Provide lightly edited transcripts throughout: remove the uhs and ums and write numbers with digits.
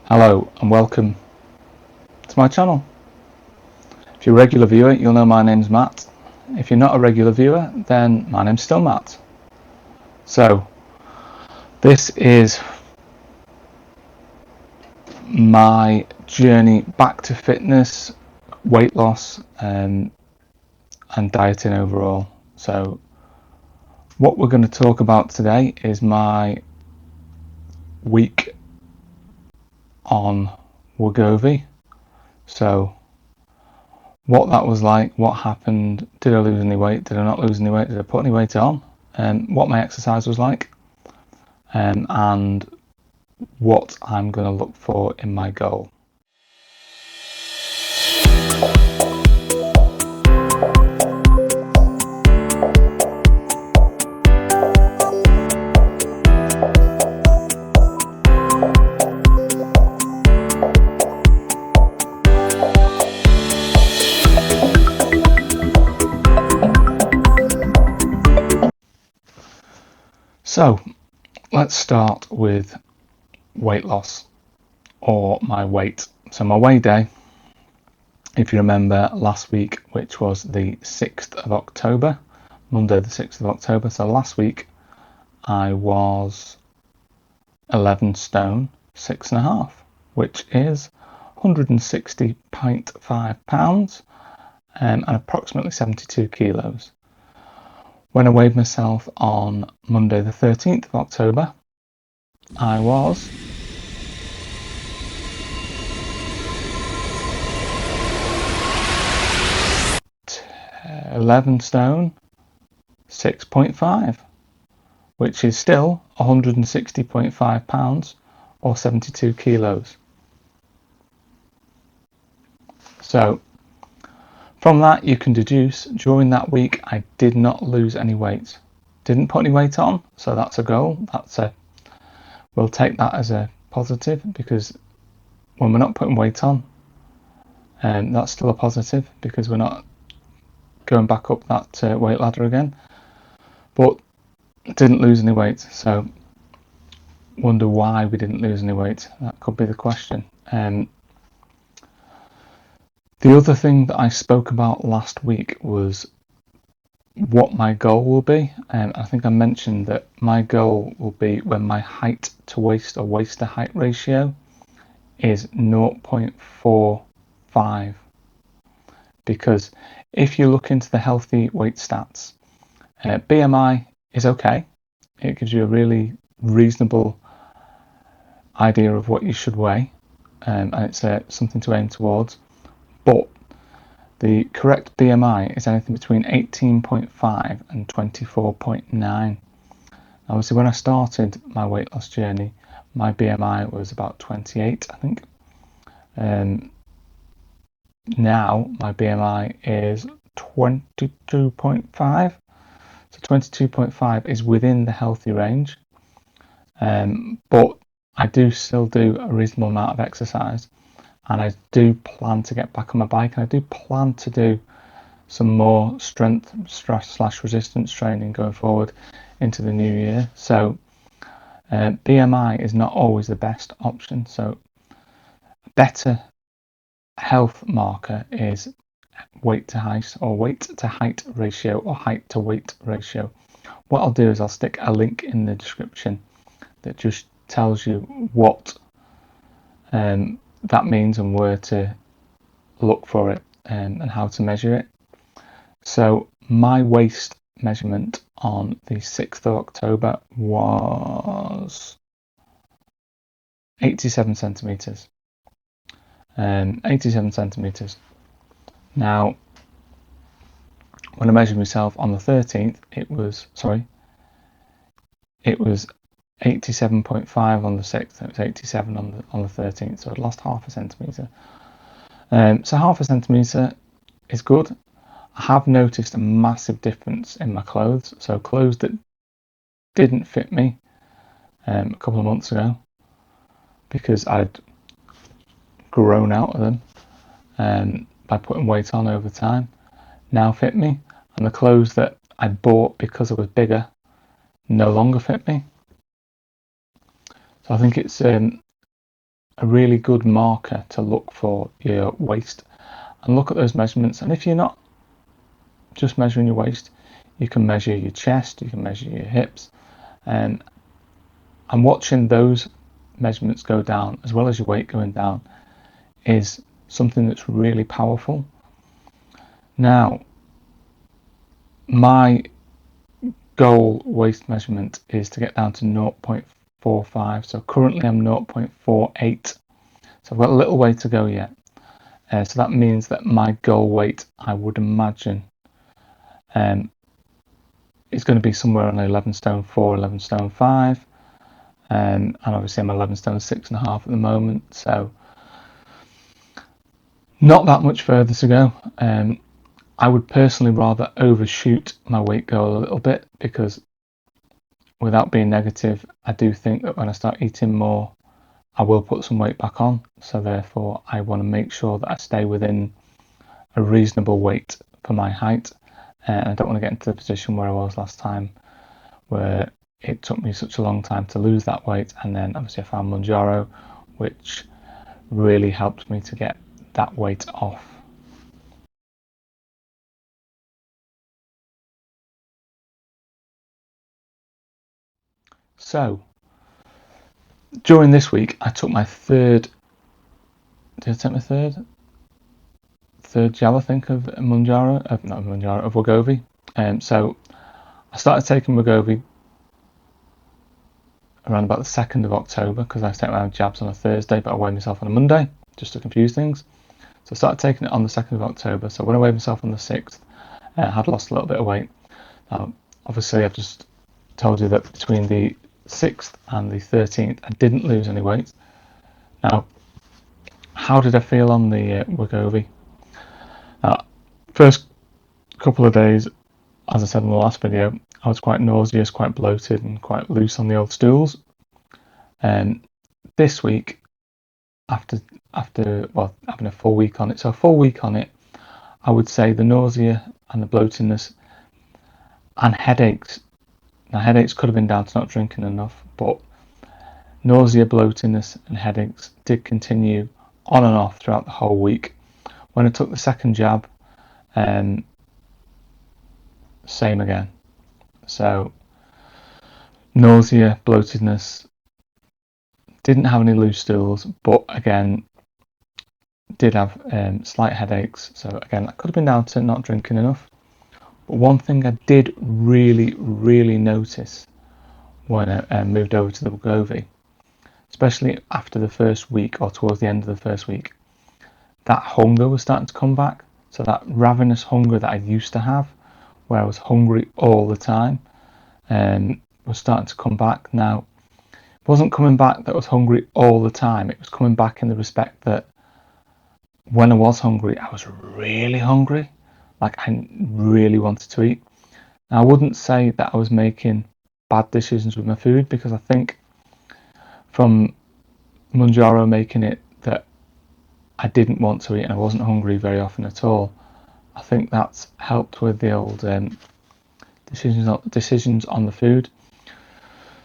Hello and welcome to my channel. If you're a regular viewer, you'll know my name's Matt. If you're not a regular viewer, then my name's still Matt. So, this is my journey back to fitness, weight loss, and dieting overall. So, what we're going to talk about today is my week on wegovy. So, what that was like, what happened, did I lose any weight, did I not lose any weight, did I put any weight on, what my exercise was like, and what I'm going to look for in my goal. So let's start with weight loss, or my weight. So my weigh day, if you remember last week, which was the 6th of October, Monday the 6th of October, so last week I was 11 stone 6.5, which is 160.5 pounds and approximately 72 kilos. When I weighed myself on Monday the 13th of October, I was 11 stone 6.5, which is still 160.5 pounds or 72 kilos. So from that you can deduce during that week I did not lose any weight, didn't put any weight on, so that's a goal. We'll take that as a positive, because when we're not putting weight on, that's still a positive, because we're not going back up that weight ladder again. But didn't lose any weight, so wonder why we didn't lose any weight. That could be the question. The other thing that I spoke about last week was what my goal will be. I think I mentioned that my goal will be when my height to waist, or waist to height ratio, is 0.45. Because if you look into the healthy weight stats, BMI is okay. It gives you a really reasonable idea of what you should weigh, and it's something to aim towards. But the correct BMI is anything between 18.5 and 24.9. Obviously, when I started my weight loss journey, my BMI was about 28, I think. Now my BMI is 22.5. So 22.5 is within the healthy range. But I do still do a reasonable amount of exercise, and I do plan to get back on my bike, and I do plan to do some more strength / resistance training going forward into the new year. So BMI is not always the best option. So a better health marker is weight to height, or weight to height ratio, or height to weight ratio. What I'll do is I'll stick a link in the description that just tells you what that means and where to look for it, and how to measure it. So my waist measurement on the 6th of October was 87 centimeters. 87 centimeters. Now, when I measured myself on the 13th, it was 87.5 on the 6th. It was 87 on the 13th, so I'd lost half a centimetre. So half a centimetre is good. I have noticed a massive difference in my clothes. So clothes that didn't fit me a couple of months ago, because I'd grown out of them by putting weight on over time, now fit me. And the clothes that I bought because I was bigger no longer fit me. So I think it's a really good marker to look for your waist and look at those measurements. And if you're not just measuring your waist, you can measure your chest, you can measure your hips, and watching those measurements go down as well as your weight going down is something that's really powerful. Now, my goal waist measurement is to get down to 0.45. So currently I'm 0.48. So I've got a little way to go yet. So that means that my goal weight, I would imagine, is going to be somewhere on 11 stone 4, 11 stone 5. And obviously I'm 11 stone 6.5 at the moment. So not that much further to go. I would personally rather overshoot my weight goal a little bit, because without being negative, I do think that when I start eating more, I will put some weight back on. So therefore, I want to make sure that I stay within a reasonable weight for my height. And I don't want to get into the position where I was last time, where it took me such a long time to lose that weight. And then obviously I found Mounjaro, which really helped me to get that weight off. So during this week, I took my third. Did I take my third jab, I think, of Mounjaro? Not Mounjaro, of Wegovy. So I started taking Wegovy around about the 2nd of October, because I take my jabs on a Thursday, but I weighed myself on a Monday, just to confuse things. So I started taking it on the 2nd of October. So when I weighed myself on the 6th, I had lost a little bit of weight. Now, obviously, I've just told you that between the 6th and the 13th, I didn't lose any weight. Now, how did I feel on the Wegovy? First couple of days, as I said in the last video, I was quite nauseous, quite bloated, and quite loose on the old stools. And this week, after having a full week on it, so a full week on it, I would say the nausea and the bloatedness and headaches. Now, headaches could have been down to not drinking enough, but nausea, bloatedness, and headaches did continue on and off throughout the whole week. When I took the second jab, same again. So nausea, bloatedness, didn't have any loose stools, but again did have slight headaches. So again, that could have been down to not drinking enough. But one thing I did really notice when I moved over to the Wegovy, especially after the first week or towards the end of the first week, that hunger was starting to come back. So that ravenous hunger that I used to have, where I was hungry all the time, was starting to come back. Now, it wasn't coming back that I was hungry all the time. It was coming back in the respect that when I was hungry, I was really hungry. Like, I really wanted to eat. Now, I wouldn't say that I was making bad decisions with my food, because I think from Mounjaro making it that I didn't want to eat and I wasn't hungry very often at all, I think that's helped with the old decisions on the food.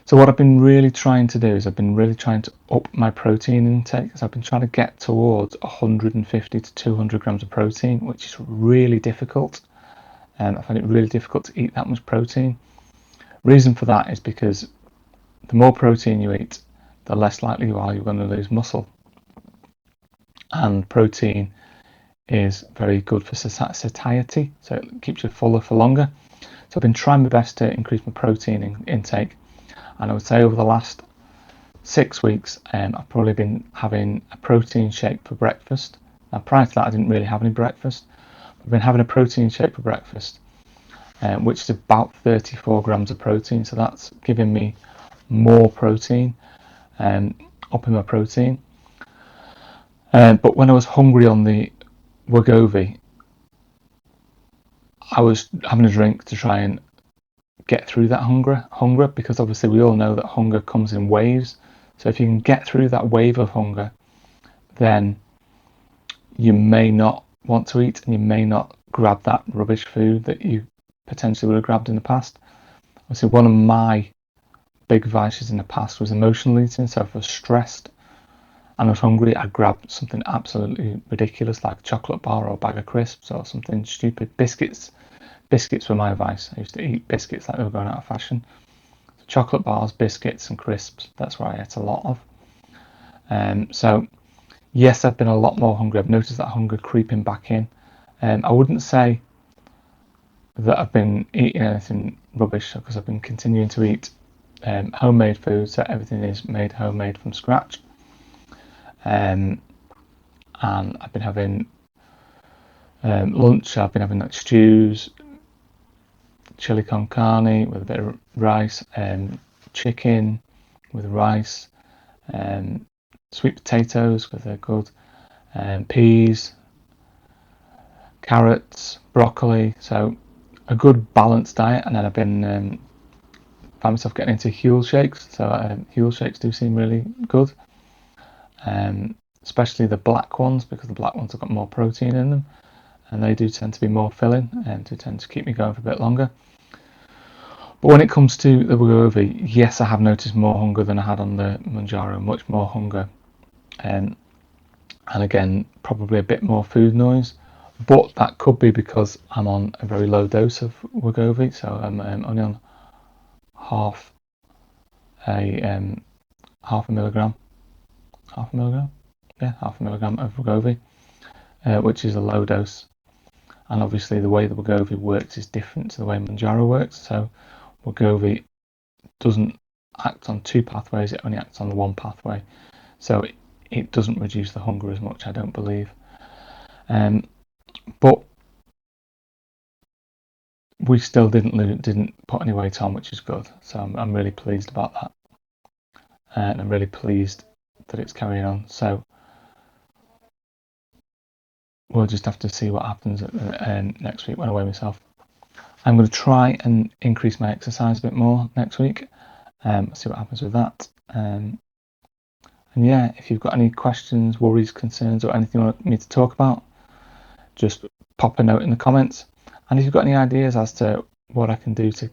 So what I've been really trying to do is I've been really trying to up my protein intake. So I've been trying to get towards 150 to 200 grams of protein, which is really difficult. And I find it really difficult to eat that much protein. Reason for that is because the more protein you eat, the less likely you are you're going to lose muscle. And protein is very good for satiety, so it keeps you fuller for longer. So I've been trying my best to increase my protein intake, and I would say over the last 6 weeks, I've probably been having a protein shake for breakfast. Now, prior to that, I didn't really have any breakfast. I've been having a protein shake for breakfast, which is about 34 grams of protein. So that's giving me more protein, upping my protein. But when I was hungry on the Wegovy, I was having a drink to try and get through that hunger, because obviously we all know that hunger comes in waves. So if you can get through that wave of hunger, then you may not want to eat, and you may not grab that rubbish food that you potentially would have grabbed in the past. Obviously, one of my big vices in the past was emotional eating. So if I was stressed and I was hungry, I'd grab something absolutely ridiculous like a chocolate bar or a bag of crisps or something stupid. Biscuits were my vice. I used to eat biscuits like they were going out of fashion. So chocolate bars, biscuits and crisps, that's what I ate a lot of. So yes, I've been a lot more hungry. I've noticed that hunger creeping back in. I wouldn't say that I've been eating anything rubbish, because I've been continuing to eat homemade food, so everything is made homemade from scratch. And I've been having lunch. I've been having like stews, chili con carne with a bit of rice, chicken with rice, sweet potatoes with a good peas, carrots, broccoli. So a good balanced diet. And then I've been found myself getting into Huel shakes. So Huel shakes do seem really good, especially the black ones, because the black ones have got more protein in them, and they do tend to be more filling and do tend to keep me going for a bit longer. But when it comes to the wegovy, yes, I have noticed more hunger than I had on the Mounjaro, much more hunger, and again probably a bit more food noise. But that could be because I'm on a very low dose of wegovy, so I'm only on half a milligram of wegovy, which is a low dose. And obviously the way the wegovy works is different to the way Mounjaro works. So wegovy doesn't act on two pathways, it only acts on the one pathway, so it doesn't reduce the hunger as much, I don't believe. But we still didn't put any weight on, which is good, so I'm really pleased about that, and I'm really pleased that it's carrying on. So we'll just have to see what happens next week when I weigh myself. I'm going to try and increase my exercise a bit more next week, see what happens with that. And yeah, if you've got any questions, worries, concerns, or anything you want me to talk about, just pop a note in the comments. And if you've got any ideas as to what I can do to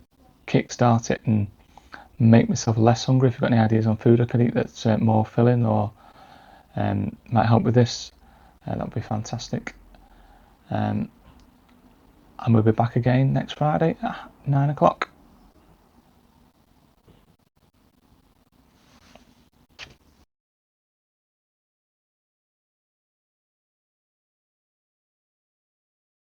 kickstart it and make myself less hungry, if you've got any ideas on food I could eat that's more filling or might help with this, that would be fantastic. And we'll be back again next Friday at 9 o'clock.